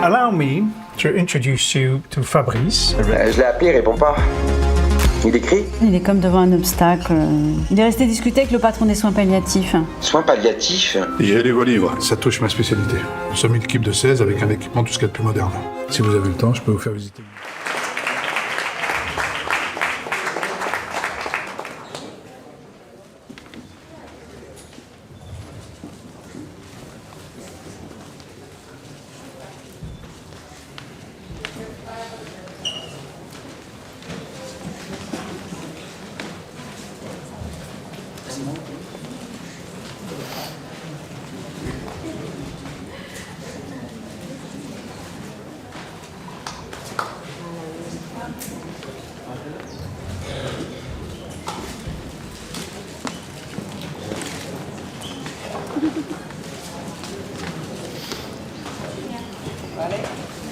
Allow me to introduce you to Fabrice. Je l'ai appelé, il répond pas. Il écrit. Il est comme devant un obstacle. Il est resté discuter avec le patron des soins palliatifs. Soins palliatifs. J'ai les vos livres, ça touche ma spécialité. Nous sommes une équipe de 16 avec un équipement tout ce qu'il y a de plus moderne. Si vous avez le temps, je peux vous faire visiter.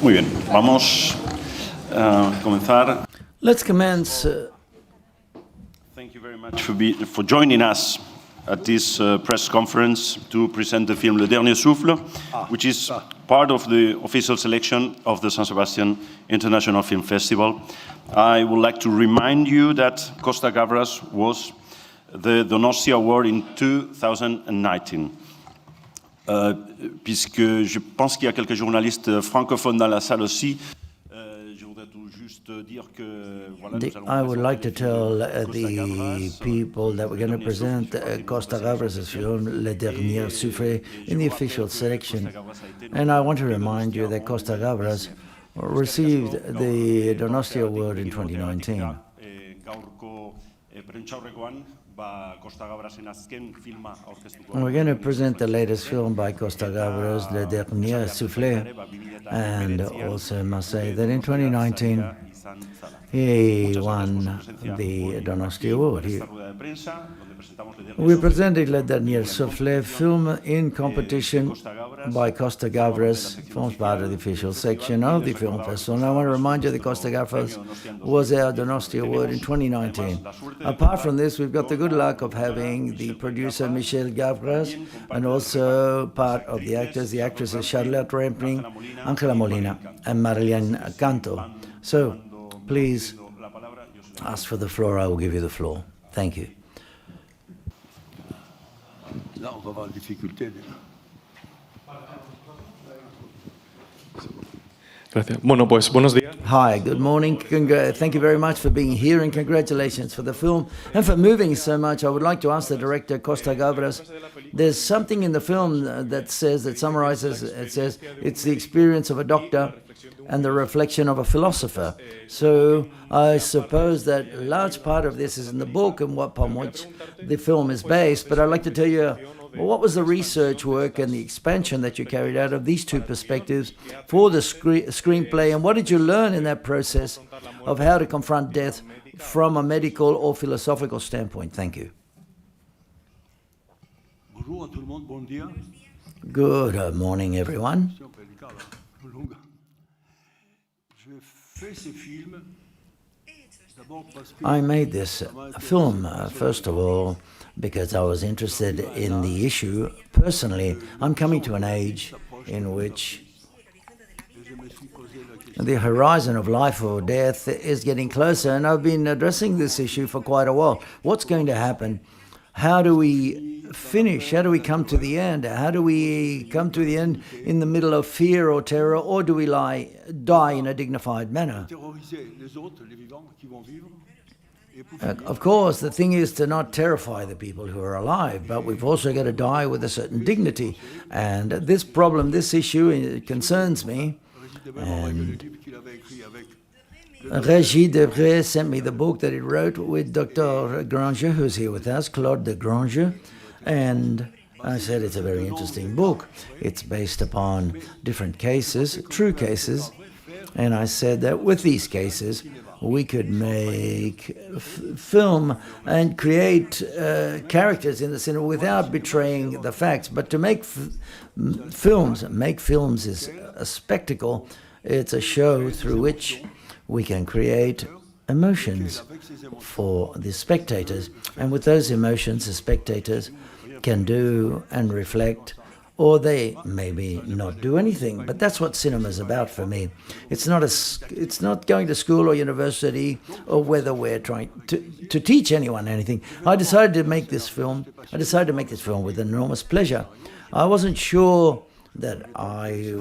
Muy bien, vamos a comenzar. Let's commence. Thank you very much for joining us at this press conference to present the film Le Dernier Souffle, which is part of the official selection of the San Sebastian International Film Festival. I would like to remind you that COSTA-GAVRAS was the Donostia Award in 2019. Puisque je pense qu'il y a quelques journalistes francophones dans la salle aussi, je voudrais tout juste dire que voilà, I would like to tell the people that we're going to present COSTA-GAVRAS' film Le Dernier Souffle in the official selection. And I want to remind you that COSTA-GAVRAS received the Donostia Award in 2019. We're going to present the latest film by COSTA-GAVRAS, Le Dernier Souffle, and also must say that in 2019 he won the Donostia Award. We presented Le Dernier Souffle film in competition by COSTA-GAVRAS, forms part of the official section of the film festival. And I want to remind you that COSTA-GAVRAS was our Donostia Award in 2019. Apart from this, we've got the good luck of having the producer Michele Gavras and also part of the actresses Charlotte Rampling, ÁNGELA Molina, and MARILYNE CANTO. So, please ask for the floor. I will give you the floor. Thank you. Là, on va avoir une difficulté. Gracias. Bueno, pues buenos días. Hi, good morning. Thank you very much for being here and congratulations for the film and for moving so much. I would like to ask the director, COSTA-GAVRAS, there's something in the film that summarizes, it says, it's the experience of a doctor and the reflection of a philosopher. So I suppose that a large part of this is in the book and upon which the film is based, but I'd like to tell you, well, what was the research work and the expansion that you carried out of these two perspectives for the screenplay, and what did you learn in that process of how to confront death from a medical or philosophical standpoint? Thank you. Good morning, everyone. I made this film, first of all, because I was interested in the issue. Personally, I'm coming to an age in which the horizon of life or death is getting closer, and I've been addressing this issue for quite a while. What's going to happen? How do we finish? How do we come to the end? How do we come to the end in the middle of fear or terror, or do we die in a dignified manner? Of course, the thing is to not terrify the people who are alive, but we've also got to die with a certain dignity. And this problem, this issue, it concerns me. And RAY sent me the book that he wrote with Dr. Granger, who's here with us, Claude de Granger, and I said it's a very interesting book. It's based upon different cases, true cases, and I said that with these cases, we could make film and create characters in the cinema without betraying the facts. But to make films is a spectacle. It's a show through which we can create emotions for the spectators. And with those emotions, the spectators can do and reflect or they maybe not do anything. But that's what cinema is about for me. It's not going to school or university or whether we're trying to teach anyone anything. I decided to make this film with enormous pleasure. I wasn't sure that I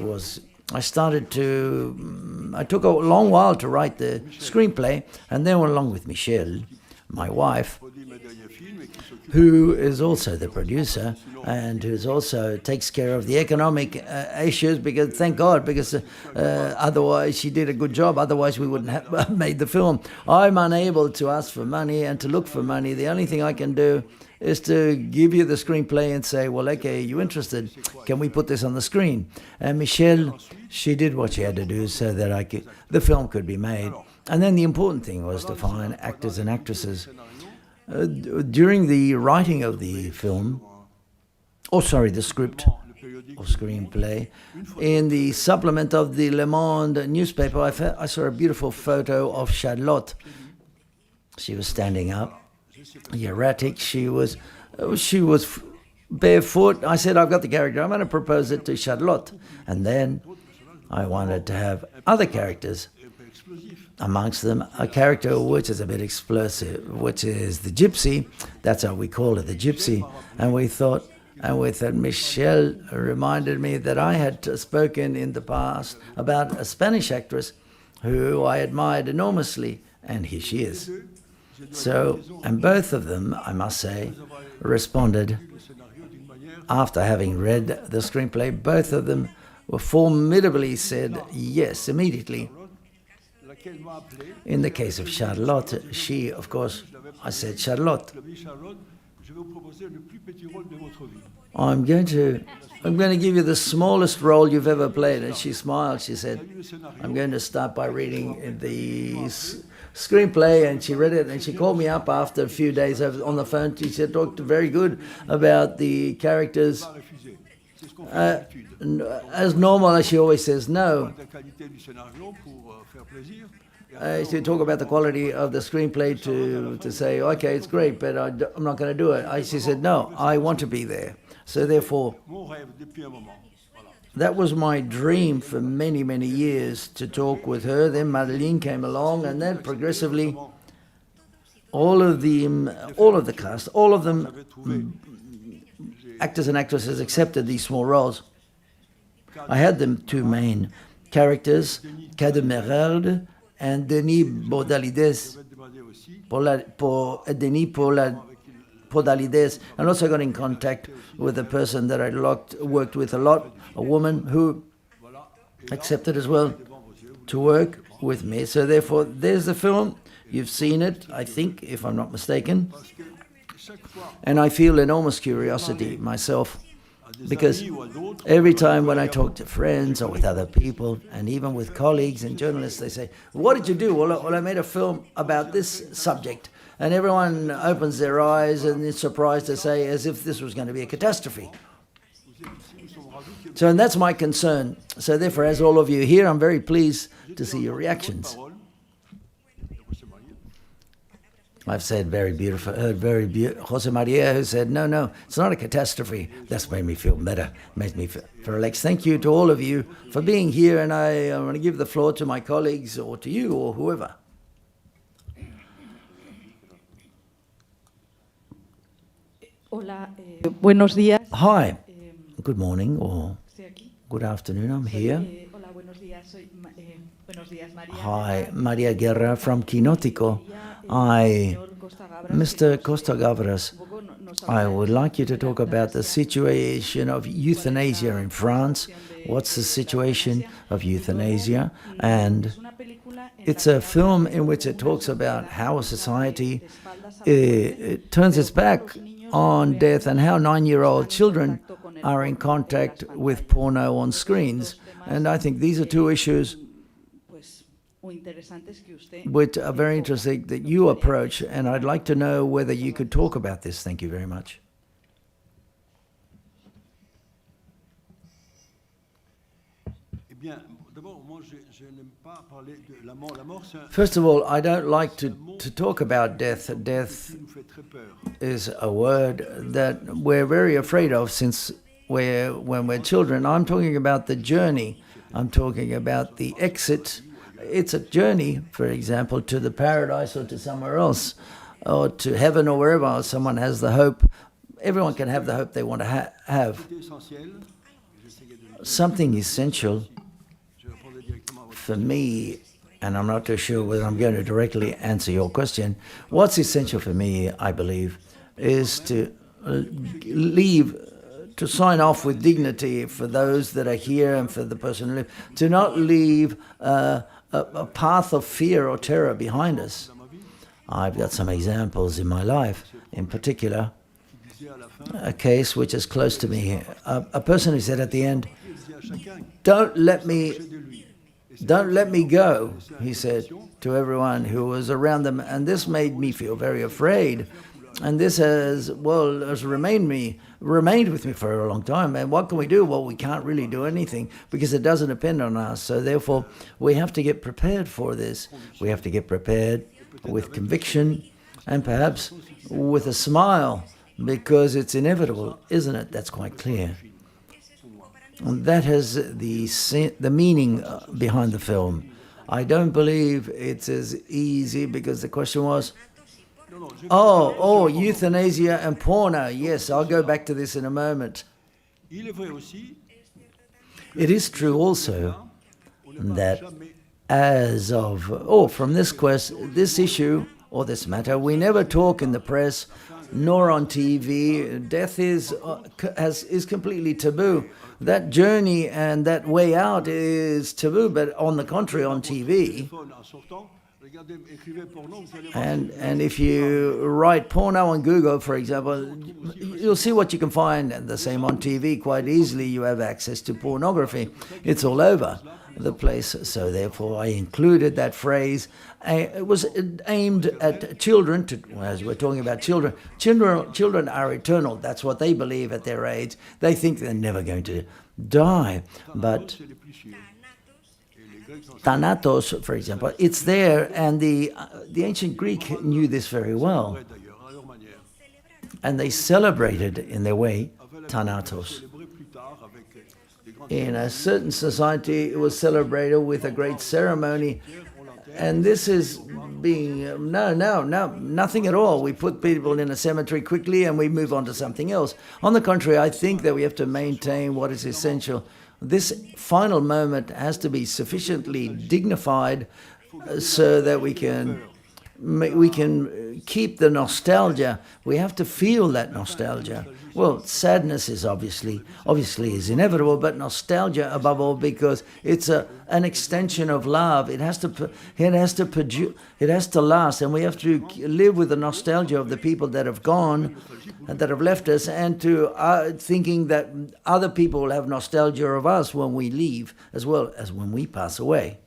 took a long while to write the screenplay, and then went along with Michele, my wife, who is also the producer and who also takes care of the economic issues, because thank God, because otherwise she did a good job, otherwise we wouldn't have made the film. I'm unable to ask for money and to look for money. The only thing I can do is to give you the screenplay and say, well, okay, are you interested? Can we put this on the screen? And Michele, she did what she had to do so that the film could be made. And then the important thing was to find actors and actresses. During the writing of the film, the script or screenplay, in the supplement of the Le Monde newspaper, I saw a beautiful photo of Charlotte. She was standing up, erratic. She was barefoot. I said, I've got the character. I'm going to propose it to Charlotte. And then I wanted to have other characters. Amongst them, a character which is a bit explosive, which is the gypsy. That's how we call it, the gypsy. And we thought Michele reminded me that I had spoken in the past about a Spanish actress who I admired enormously, and here she is. So, and both of them, I must say, responded after having read the screenplay. Both of them were formidably said yes immediately. In the case of Charlotte, she, of course, I said, Charlotte, I'm going to give you the smallest role you've ever played. And she smiled. She said, I'm going to start by reading the screenplay. And she read it, and she called me up after a few days on the phone. She said, talked very good about the characters. As normal as she always says no. She talk about the quality of the screenplay to say, okay, it's great, but I'm not going to do it. She said, no, I want to be there. So therefore, that was my dream for many, many years, to talk with her. Then MARILYNE came along, and then progressively, all of the cast, all of them, actors and actresses, accepted these small roles. I had them two main characters, Cadmerade and Denis Podalides, and also got in contact with a person that I worked with a lot, a woman who accepted as well to work with me. So therefore, there's the film. You've seen it, I think, if I'm not mistaken. And I feel enormous curiosity myself, because every time when I talk to friends or with other people, and even with colleagues and journalists, they say, what did you do? Well, I made a film about this subject. And everyone opens their eyes and is surprised to say, as if this was going to be a catastrophe. So, and that's my concern. So therefore, as all of you here, I'm very pleased to see your reactions. I've said very beautiful, Jose Maria, who said, no, it's not a catastrophe. That's made me feel better, made me feel relaxed. Thank you to all of you for being here, and I want to give the floor to my colleagues or to you or whoever. Hola, buenos días. Hi, good morning or good afternoon, I'm here. Hola, buenos días. Soy buenos días, María. Hi, Maria Guerra from Quinótico. Mr. COSTA-GAVRAS, I would like you to talk about the situation of euthanasia in France. What's the situation of euthanasia? And it's a film in which it talks about how a society it turns its back on death and how 9-year-old children are in contact with porno on screens. And I think these are two issues which are very interesting that you approach, and I'd like to know whether you could talk about this. Thank you very much. First of all, I don't like to talk about death. Death is a word that we're very afraid of, since when we're children. I'm talking about the journey. I'm talking about the exit. It's a journey, for example, to the paradise or to somewhere else, or to heaven or wherever someone has the hope. Everyone can have the hope they want to have. Something essential for me, and I'm not too sure whether I'm going to directly answer your question. What's essential for me, I believe, is to to sign off with dignity for those that are here and for the person who lives, to not leave a path of fear or terror behind us. I've got some examples in my life, in particular, a case which is close to me. A person who said at the end, don't let me go, he said to everyone who was around them. And this made me feel very afraid. And this has remained with me for a long time. And what can we do? Well, we can't really do anything because it doesn't depend on us. So therefore, we have to get prepared for this. We have to get prepared with conviction and perhaps with a smile, because it's inevitable, isn't it? That's quite clear. And that has the meaning behind the film. I don't believe it's as easy, because the question was, euthanasia and porno. Yes, I'll go back to this in a moment. It is true also that as of, from this issue or this matter, we never talk in the press nor on TV. Death is completely taboo. That journey and that way out is taboo, but on the contrary, on TV, and if you write porno on Google, for example, you'll see what you can find. And the same on TV, quite easily you have access to pornography. It's all over the place. So therefore I included that phrase. It was aimed at children, as we're talking about children. Children are eternal. That's what they believe at their age. They think they're never going to die. But Thanatos, for example, it's there, and the ancient Greek knew this very well. And they celebrated in their way Thanatos. In a certain society, it was celebrated with a great ceremony. And this is being, nothing at all. We put people in a cemetery quickly and we move on to something else. On the contrary, I think that we have to maintain what is essential. This final moment has to be sufficiently dignified so that we can keep the nostalgia. We have to feel that nostalgia. Well, sadness is obviously is inevitable, but nostalgia above all, because it's an extension of love. It has to last, and we have to live with the nostalgia of the people that have gone and that have left us, and to thinking that other people will have nostalgia of us when we leave, as well as when we pass away.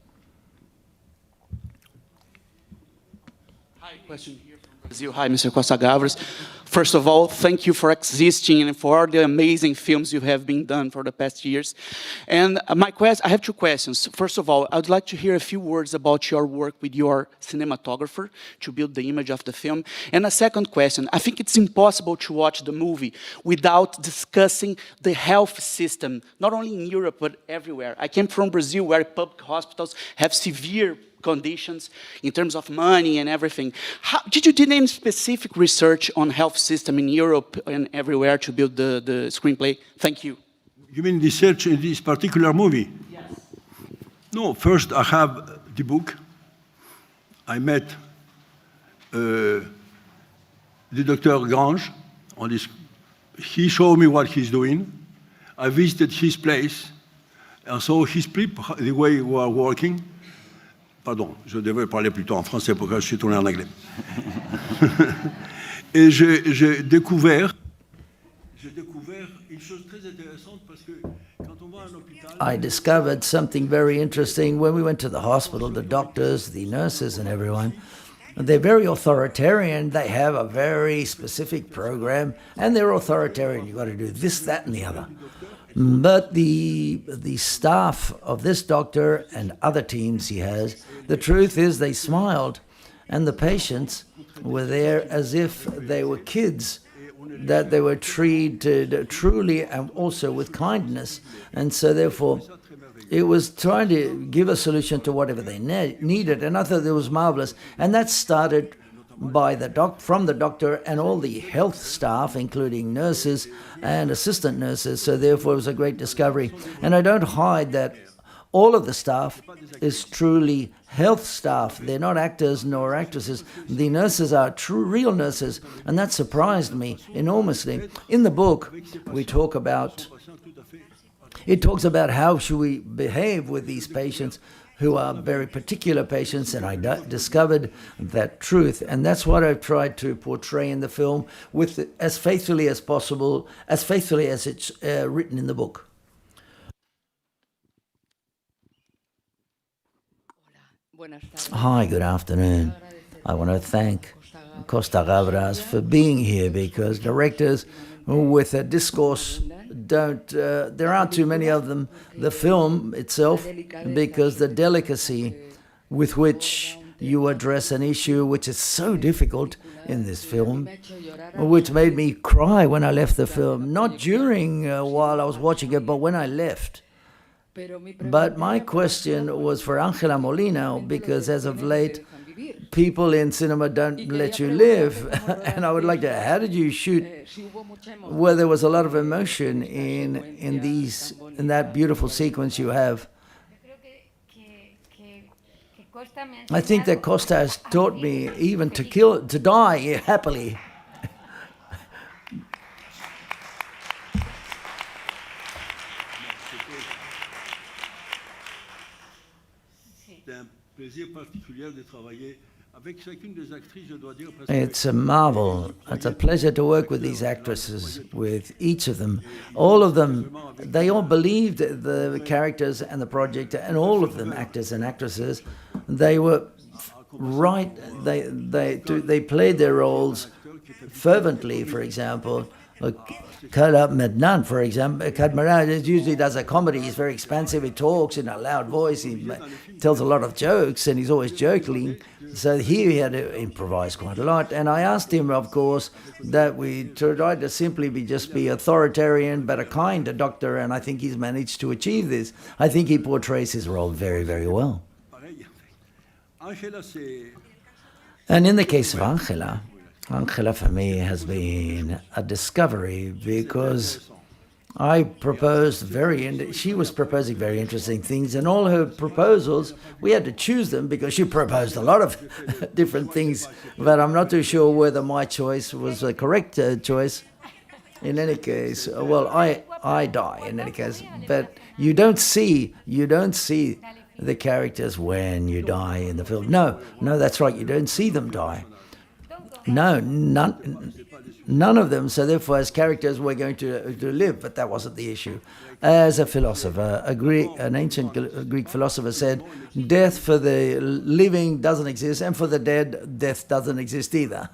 Question here from Brazil. Hi, Mr. COSTA-GAVRAS. First of all, thank you for existing and for all the amazing films you have been done for the past years. And I have two questions. First of all, I would like to hear a few words about your work with your cinematographer to build the image of the film. And a second question, I think it's impossible to watch the movie without discussing the health system, not only in Europe, but everywhere. I came from Brazil, where public hospitals have severe conditions in terms of money and everything. Did you do any specific research on health system in Europe and everywhere to build the screenplay? Thank you. You mean research in this particular movie? Yes. No, first I have the book. I met the Dr. Grange on this. He showed me what he's doing. I visited his place and saw his people, the way we are working. Pardon, je devrais parler plutôt en français pour que je suis tourné en anglais. Et j'ai découvert une chose très intéressante parce que quand on va à un hôpital. I discovered something very interesting when we went to the hospital. The doctors, the nurses, and everyone, they're very authoritarian. They have a very specific program, and they're authoritarian. You've got to do this, that, and the other. But the staff of this doctor and other teams he has, the truth is they smiled, and the patients were there as if they were kids that they were treated truly and also with kindness. And so therefore, it was trying to give a solution to whatever they needed. And I thought it was marvelous. And that started by from the doctor and all the health staff, including nurses and assistant nurses. So therefore, it was a great discovery. And I don't hide that all of the staff is truly health staff. They're not actors nor actresses. The nurses are true, real nurses, and that surprised me enormously. In the book, it talks about how should we behave with these patients who are very particular patients, and I discovered that truth, and that's what I've tried to portray in the film with as faithfully as possible, as faithfully as it's written in the book. Hi, good afternoon. I want to thank COSTA-GAVRAS for being here, because directors with a discourse there aren't too many of them. The film itself, because the delicacy with which you address an issue which is so difficult in this film, which made me cry when I left the film, not during while I was watching it, but when I left. But my question was for Ángela Molina, because as of late, people in cinema don't let you live. And I would like to, how did you shoot where there was a lot of emotion in that beautiful sequence you have? I think that Costa has taught me even to die happily. It's a marvel. It's a pleasure to work with these actresses, with each of them. All of them, they all believed the characters and the project, and all of them, actors and actresses, they were right. They played their roles fervently. For example, Khalab Mednan, for example, Kadmaran usually does a comedy. He's very expansive. He talks in a loud voice. He tells a lot of jokes, and he's always joking. So here he had to improvise quite a lot. And I asked him, of course, that we tried to simply just be authoritarian but a kind doctor, and I think he's managed to achieve this. I think he portrays his role very, very well. And in the case of Ángela, Ángela for me has been a discovery, because I proposed she was proposing very interesting things, and all her proposals, we had to choose them because she proposed a lot of different things, but I'm not too sure whether my choice was a correct choice. In any case, well, I die in any case, but you don't see the characters when you die in the film. No, that's right, you don't see them die. No, none of them. So therefore, as characters, we're going to live, but that wasn't the issue. As a philosopher, an ancient Greek philosopher said, death for the living doesn't exist, and for the dead, death doesn't exist either.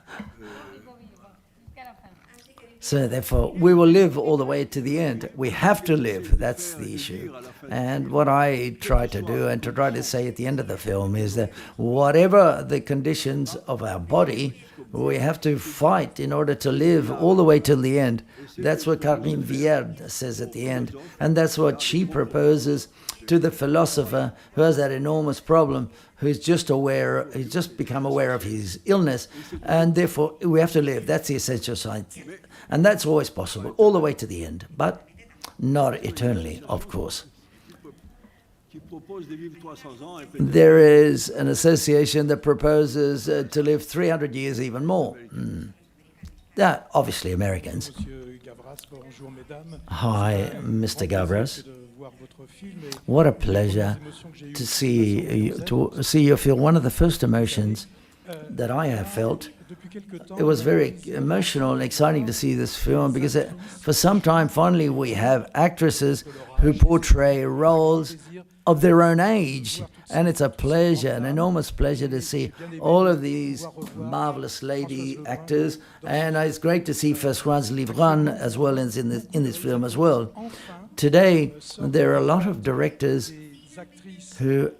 So therefore, we will live all the way to the end. We have to live. That's the issue. And what I try to do, and to try to say at the end of the film, is that whatever the conditions of our body, we have to fight in order to live all the way till the end. That's what Karine Viard says at the end. And that's what she proposes to the philosopher who has that enormous problem, who's just become aware of his illness. And therefore, we have to live. That's the essential science. And that's always possible, all the way to the end. But not eternally, of course. There is an association that proposes to live 300 years even more. Obviously Americans. Hi, Mr. Gavras. What a pleasure to see you feel one of the first emotions that I have felt. It was very emotional and exciting to see this film, because for some time, finally, we have actresses who portray roles of their own age. And it's a pleasure, an enormous pleasure to see all of these marvelous lady actors. And it's great to see Françoise Livron as well as in this film as well. Today, there are a lot of directors who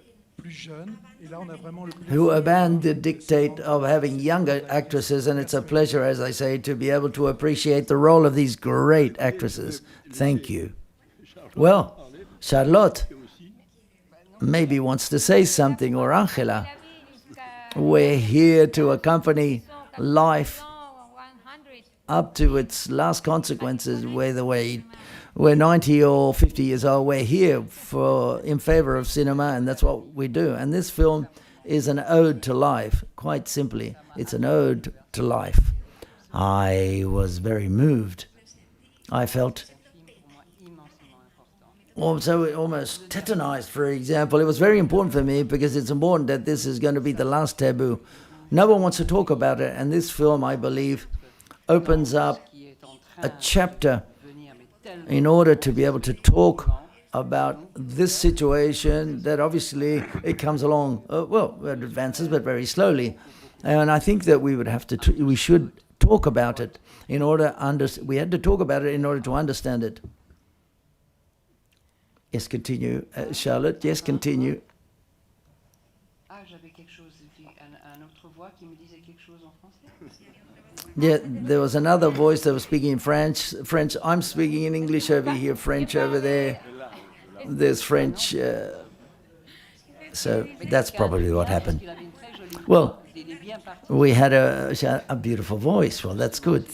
who abandoned the dictate of having younger actresses, and it's a pleasure, as I say, to be able to appreciate the role of these great actresses. Thank you. Well, Charlotte maybe wants to say something, or Ángela. We're here to accompany life up to its last consequences, whether we're 90 or 50 years old. We're here in favor of cinema, and that's what we do. And this film is an ode to life, quite simply. It's an ode to life. I was very moved. I felt almost tetanized, for example. It was very important for me because it's important that this is going to be the last taboo. No one wants to talk about it, and this film, I believe, opens up a chapter in order to be able to talk about this situation that obviously it comes along, it advances, but very slowly. And I think that we should talk about it we had to talk about it in order to understand it. Yes, continue. Charlotte, yes, continue. Yeah, there was another voice that was speaking in French. I'm speaking in English over here, French over there. There's French. So that's probably what happened. Well, we had a beautiful voice. Well, that's good.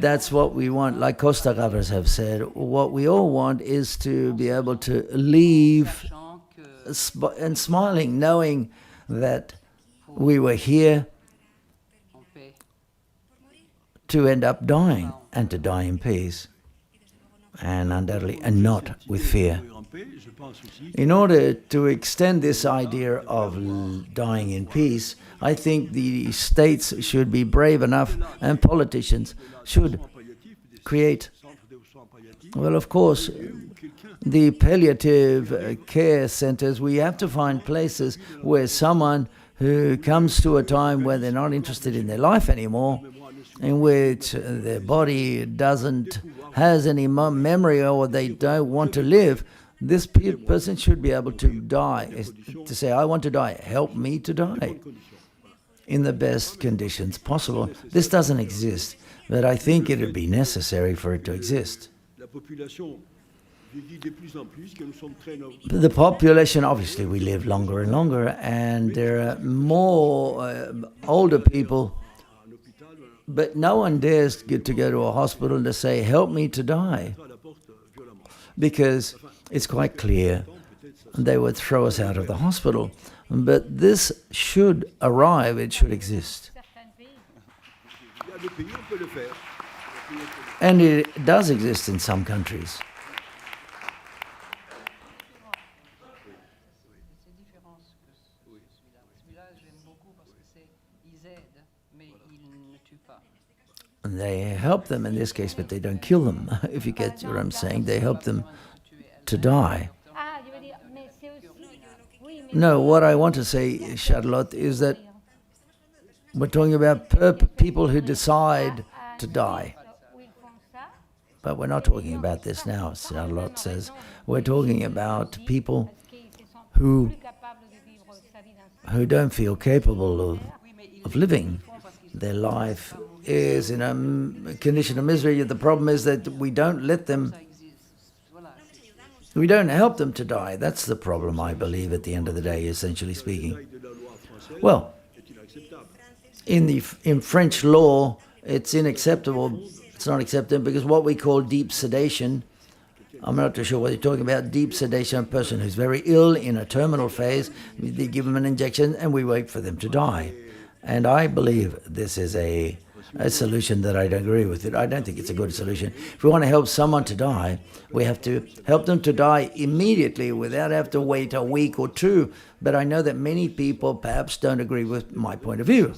That's what we want. Like COSTA-GAVRAS have said, what we all want is to be able to leave and smiling, knowing that we were here to end up dying, and to die in peace, and undoubtedly, and not with fear. In order to extend this idea of dying in peace, I think the states should be brave enough, and politicians should create, well, of course, the palliative care centers. We have to find places where someone who comes to a time where they're not interested in their life anymore, in which their body has any memory, or they don't want to live, this person should be able to die, to say, I want to die, help me to die, in the best conditions possible. This doesn't exist, but I think it would be necessary for it to exist. The population, obviously, we live longer and longer, and there are more older people, but no one dares to go to a hospital to say, help me to die, because it's quite clear they would throw us out of the hospital. But this should arrive, it should exist. And it does exist in some countries. And they help them in this case, but they don't kill them, if you get what I'm saying. They help them to die. No, what I want to say, Charlotte, is that we're talking about people who decide to die. But we're not talking about this now, Charlotte says. We're talking about people who don't feel capable of living. Their life is in a condition of misery. The problem is that we don't help them to die. That's the problem, I believe, at the end of the day, essentially speaking. Well, in French law, it's unacceptable. It's not acceptable because what we call deep sedation, I'm not too sure what you're talking about. Deep sedation, a person who's very ill in a terminal phase, they give them an injection and we wait for them to die. And I believe this is a solution that I don't agree with it. I don't think it's a good solution. If we want to help someone to die, we have to help them to die immediately without having to wait a week or two. But I know that many people perhaps don't agree with my point of view,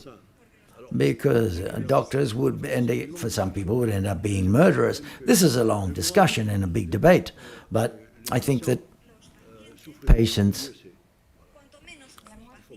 because doctors would, and for some people, would end up being murderers. This is a long discussion and a big debate, but I think that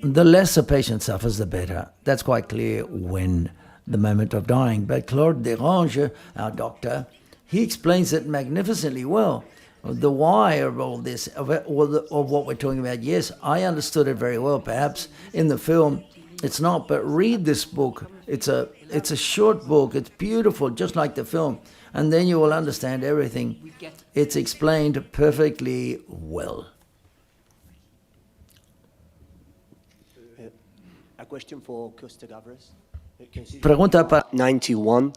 the less a patient suffers, the better. That's quite clear when the moment of dying. But Claude Derange, our doctor, he explains it magnificently well the why of all this, of what we're talking about. Yes, I understood it very well. Perhaps in the film it's not, but read this book. It's a short book. It's beautiful, just like the film, and then you will understand everything. It's explained perfectly well. A question for COSTA-GAVRAS. Pregunta para 91.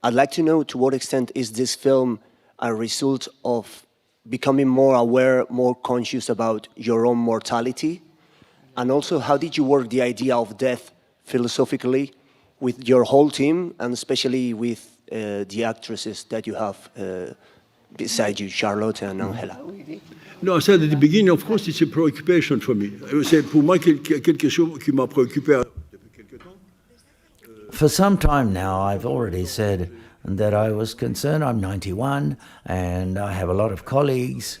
I'd like to know to what extent is this film a result of becoming more aware, more conscious about your own mortality? And also, how did you work the idea of death philosophically with your whole team, and especially with the actresses that you have beside you, Charlotte and Angela? No, I said at the beginning, of course, it's a preoccupation for me. C'est pour moi quelque chose qui m'a préoccupé depuis quelque temps. For some time now, I've already said that I was concerned. I'm 91, and I have a lot of colleagues,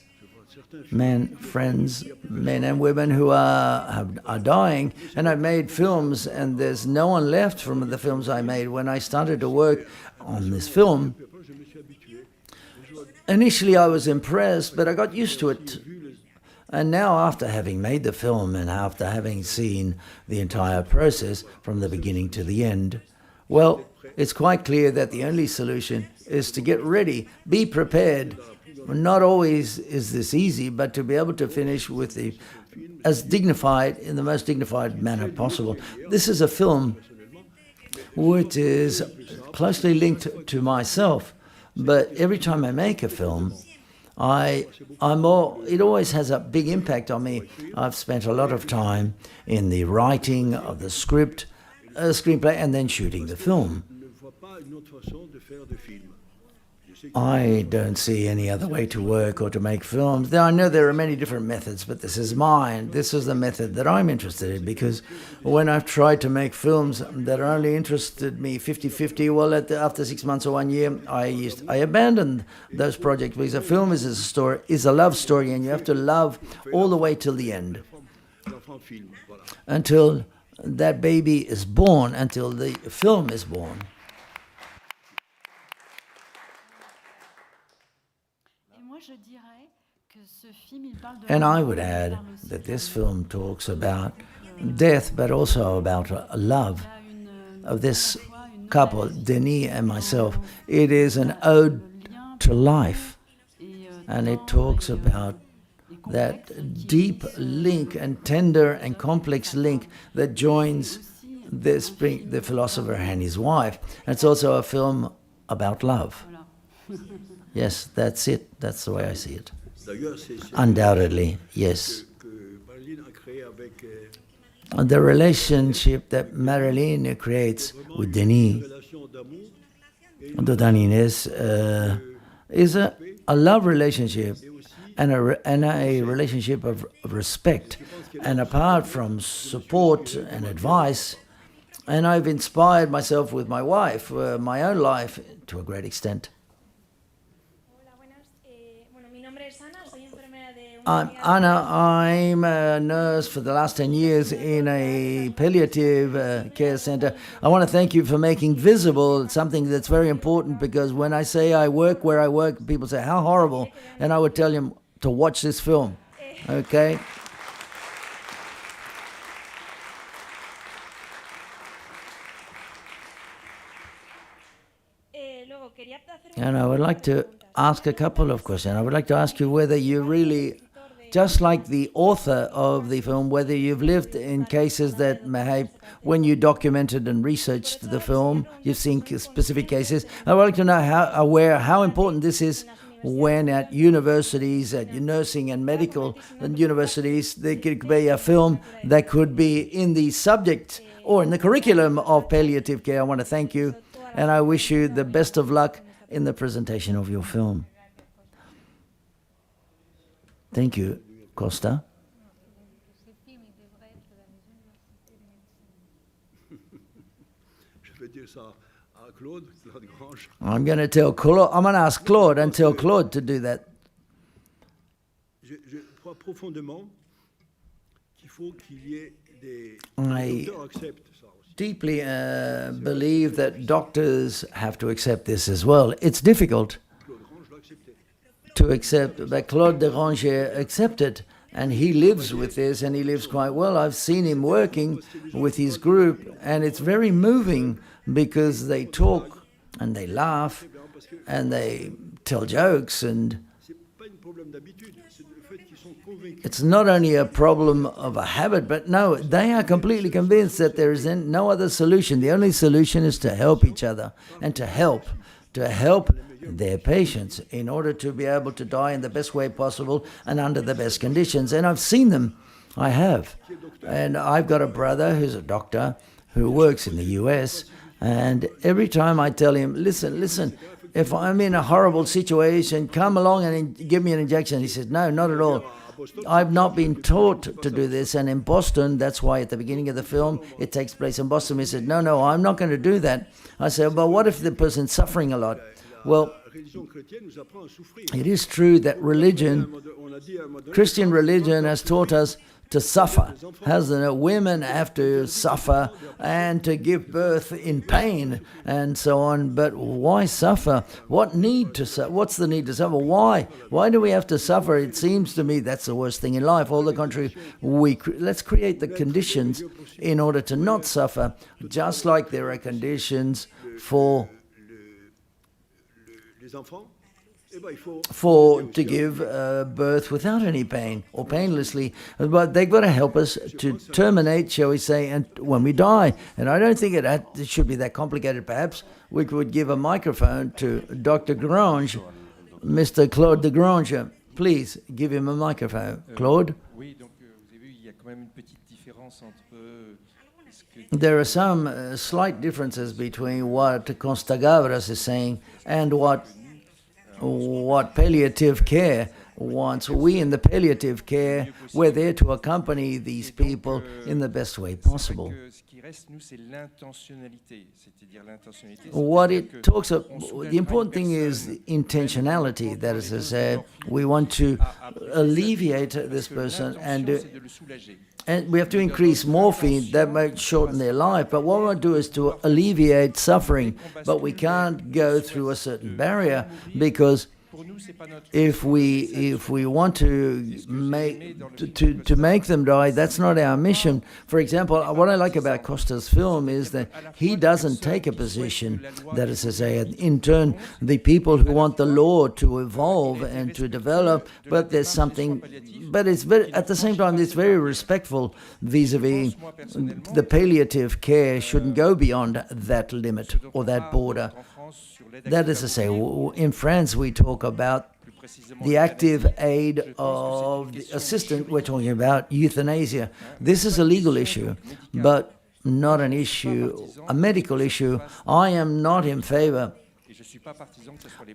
men, friends, men and women who are dying, and I've made films, and there's no one left from the films I made. When I started to work on this film, initially I was impressed, but I got used to it. And now, after having made the film and after having seen the entire process from the beginning to the end, well, it's quite clear that the only solution is to get ready, be prepared. Not always is this easy, but to be able to finish with in the most dignified manner possible. This is a film which is closely linked to myself, but every time I make a film, it always has a big impact on me. I've spent a lot of time in the writing of the script, screenplay, and then shooting the film. I don't see any other way to work or to make films. I know there are many different methods, but this is mine. This is the method that I'm interested in, because when I've tried to make films that are only interested me 50-50, well, after 6 months or 1 year, I abandoned those projects, because a film is a love story, and you have to love all the way till the end, until that baby is born, until the film is born. And I would add that this film talks about death, but also about love of this couple, Denis and myself. It is an ode to life, and it talks about that deep link and tender and complex link that joins the philosopher and his wife. And it's also a film about love. Yes, that's it. That's the way I see it. Undoubtedly, yes. The relationship that MARILYNE creates with Denis, is a love relationship and a relationship of respect. And apart from support and advice, and I've inspired myself with my wife, my own life, to a great extent. I'm Anna. I'm a nurse for the last 10 years in a palliative care center. I want to thank you for making visible something that's very important, because when I say I work where I work, people say, how horrible. And I would tell them to watch this film. Okay? And I would like to ask a couple of questions. I would like to ask you whether you really, just like the author of the film, whether you've lived in cases that may, when you documented and researched the film, you've seen specific cases. I would like to know how important this is when at universities, at nursing and medical universities, there could be a film that could be in the subject or in the curriculum of palliative care. I want to thank you, and I wish you the best of luck in the presentation of your film. Thank you, Costa. I'm going to tell Claude. I'm going to ask Claude and tell Claude to do that. I deeply believe that doctors have to accept this as well. It's difficult. to accept, but Claude Deranger accepted, and he lives with this, and he lives quite well. I've seen him working with his group, and it's very moving because they talk and they laugh and they tell jokes, and it's not only a problem of a habit, but no, they are completely convinced that there is no other solution. The only solution is to help each other and to help their patients in order to be able to die in the best way possible and under the best conditions. And I've seen them. I have. And I've got a brother who's a doctor who works in the US, and every time I tell him, listen, if I'm in a horrible situation, come along and give me an injection. He says, no, not at all. I've not been taught to do this. And in Boston, that's why at the beginning of the film, it takes place in Boston. He said, no, I'm not going to do that. I said, but what if the person's suffering a lot? Well, it is true that Christian religion has taught us to suffer, hasn't it? Women have to suffer and to give birth in pain and so on. But why suffer? What's the need to suffer? Why? Why do we have to suffer? It seems to me that's the worst thing in life. All the contrary, let's create the conditions in order to not suffer, just like there are conditions to give birth without any pain or painlessly. But they've got to help us to terminate, shall we say, and when we die. And I don't think it should be that complicated. Perhaps we could give a microphone to Dr. Grange, Mr. Claude de Grange. Please give him a microphone. Claude? There are some slight differences between what COSTA-GAVRAS is saying and what palliative care wants. We in the palliative care, we're there to accompany these people in the best way possible. What it talks about, the important thing is intentionality. That is to say, we want to alleviate this person, and we have to increase morphine. That might shorten their life. But what we want to do is to alleviate suffering. But we can't go through a certain barrier, because if we want to make them die, that's not our mission. For example, what I like about Costa's film is that he doesn't take a position. That is to say, in turn, the people who want the law to evolve and to develop, but there's something, but it's very, at the same time, it's very respectful vis-a-vis the palliative care shouldn't go beyond that limit or that border. That is to say, in France, we talk about the active aid of the assistant. We're talking about euthanasia. This is a legal issue, but not an issue, a medical issue. I am not in favor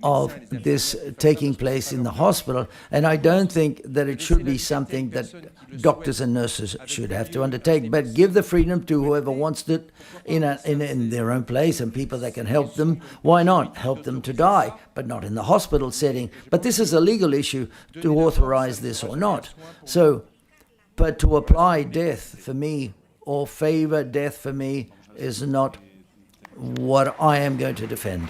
of this taking place in the hospital, and I don't think that it should be something that doctors and nurses should have to undertake, but give the freedom to whoever wants it in their own place, and people that can help them, why not help them to die, but not in the hospital setting. But this is a legal issue to authorize this or not. So, but to apply death for me or favor death for me is not what I am going to defend.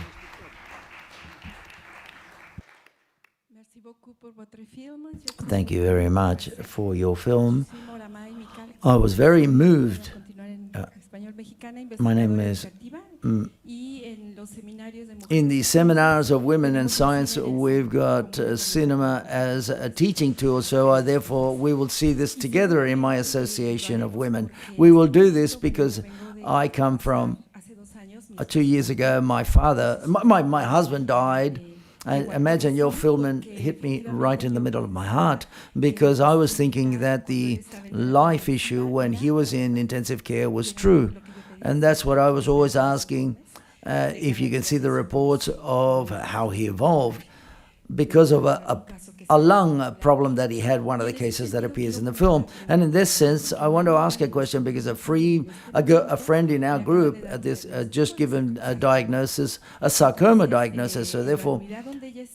Thank you very much for your film. I was very moved. My name is... In the seminars of women in science, we've got cinema as a teaching tool, so therefore we will see this together in my association of women. We will do this because I come from... 2 years ago, my husband died. I imagine your film hit me right in the middle of my heart, because I was thinking that the life issue when he was in intensive care was true. And that's what I was always asking, if you can see the reports of how he evolved because of a lung problem that he had, one of the cases that appears in the film. And in this sense, I want to ask a question, because a friend in our group just given a diagnosis, a sarcoma diagnosis. So therefore,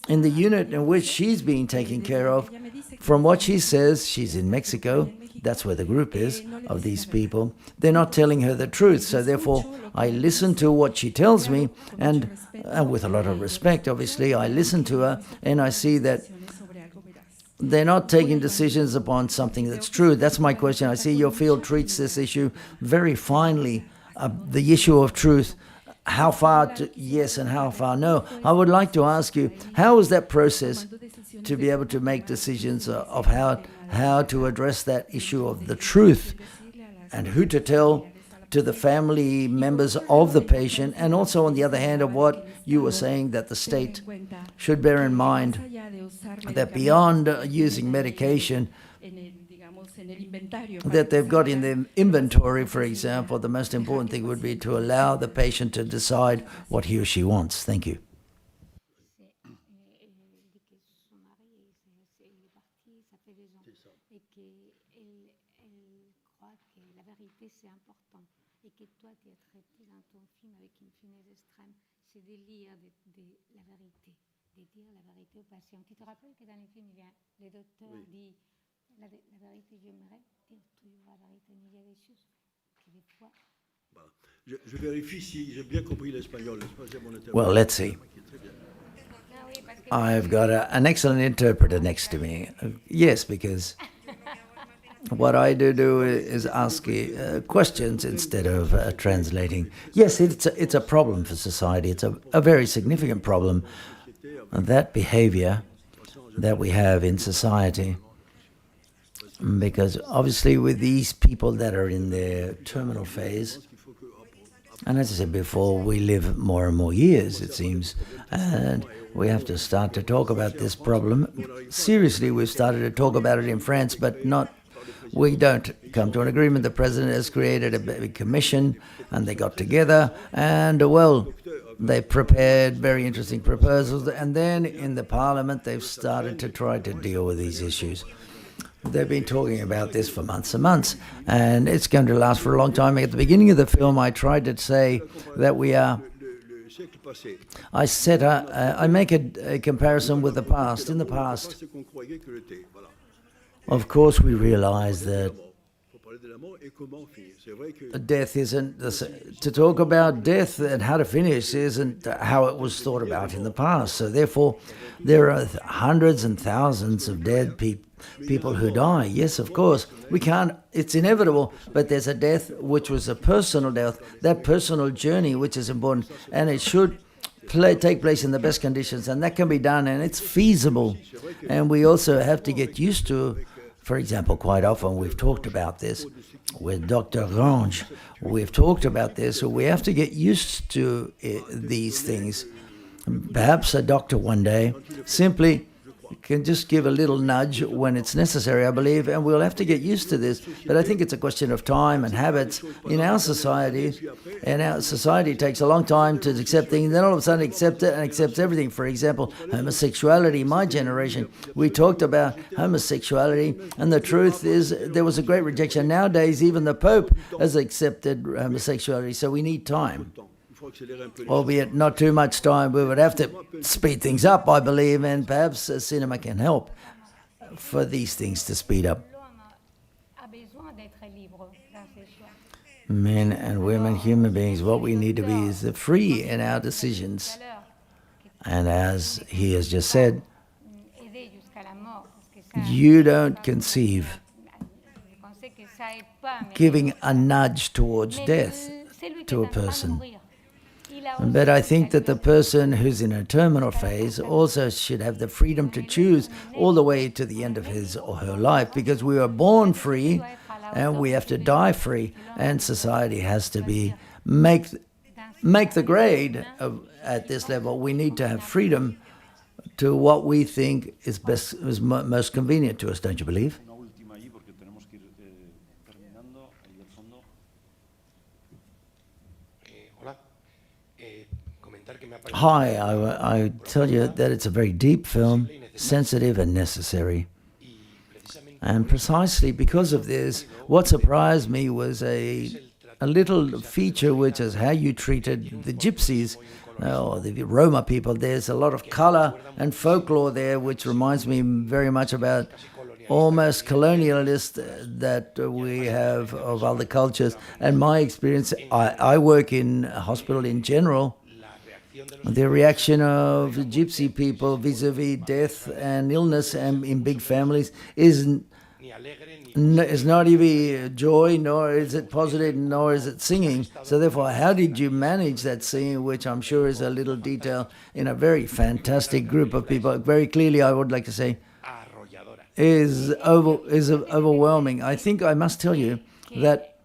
in the unit in which she's being taken care of, from what she says, she's in Mexico, that's where the group is, of these people, they're not telling her the truth. So therefore, I listen to what she tells me, and with a lot of respect, obviously, I listen to her, and I see that they're not taking decisions upon something that's true. That's my question. I see your field treats this issue very finely, the issue of truth. How far to yes and how far no. I would like to ask you, how is that process to be able to make decisions of how to address that issue of the truth and who to tell to the family members of the patient, and also on the other hand of what you were saying, that the state should bear in mind that beyond using medication that they've got in their inventory, for example, the most important thing would be to allow the patient to decide what he or she wants. Thank you. Well, let's see. I've got an excellent interpreter next to me. Yes, because what I do is ask questions instead of translating. Yes, it's a problem for society. It's a very significant problem, that behavior that we have in society. Because obviously with these people that are in their terminal phase, and as I said before, we live more and more years, it seems, and we have to start to talk about this problem. Seriously, we've started to talk about it in France, but we don't come to an agreement. The president has created a big commission, and they got together, and well, they prepared very interesting proposals, and then in the parliament, they've started to try to deal with these issues. They've been talking about this for months and months, and it's going to last for a long time. At the beginning of the film, I tried to say that I make a comparison with the past. In the past, of course, we realize that death isn't, to talk about death and how to finish isn't how it was thought about in the past. So therefore, there are hundreds and thousands of dead people who die. Yes, of course, we can't, it's inevitable, but there's a death which was a personal death, that personal journey which is important, and it should take place in the best conditions, and that can be done, and it's feasible. And we also have to get used to, for example, quite often we've talked about this with Dr. Range, we've talked about this, so we have to get used to these things. Perhaps a doctor one day simply can just give a little nudge when it's necessary, I believe, and we'll have to get used to this. But I think it's a question of time and habits in our society. And our society takes a long time to accept things, then all of a sudden accept it and accepts everything. For example, homosexuality. My generation, we talked about homosexuality, and the truth is there was a great rejection. Nowadays, even the Pope has accepted homosexuality, so we need time. Albeit not too much time, we would have to speed things up, I believe, and perhaps cinema can help for these things to speed up. Men and women, human beings, what we need to be is free in our decisions. And as he has just said, you don't conceive giving a nudge towards death to a person. But I think that the person who's in a terminal phase also should have the freedom to choose all the way to the end of his or her life, because we are born free and we have to die free, and society has to make the grade at this level. We need to have freedom to what we think is most convenient to us, don't you believe? Hi, I tell you that it's a very deep film, sensitive and necessary. And precisely because of this, what surprised me was a little feature, which is how you treated the gypsies, or the Roma people. There's a lot of color and folklore there, which reminds me very much about almost colonialist that we have of other cultures. And my experience, I work in a hospital in general. The reaction of gypsy people vis-a-vis death and illness and in big families is not even joy, nor is it positive, nor is it singing. So therefore, how did you manage that singing, which I'm sure is a little detail in a very fantastic group of people? Very clearly, I would like to say, is overwhelming. I think I must tell you that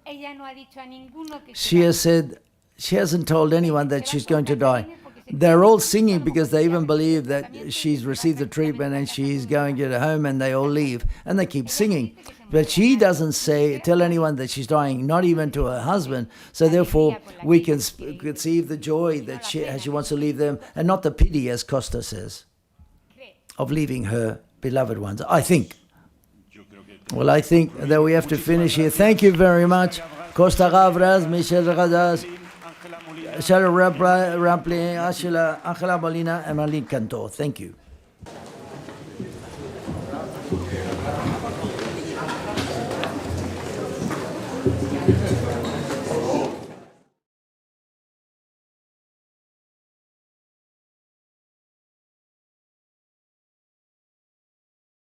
she has said she hasn't told anyone that she's going to die. They're all singing because they even believe that she's received the treatment and she's going to get home, and they all leave and they keep singing. But she doesn't tell anyone that she's dying, not even to her husband. So therefore, we can conceive the joy that she wants to leave them, and not the pity, as Costa says, of leaving her beloved ones, I think. Well, I think that we have to finish here. Thank you very much. COSTA-GAVRAS, Michele, Michele RAMPLING, Ánngela, MOLINA, and MARILYNE CANTO. Thank you.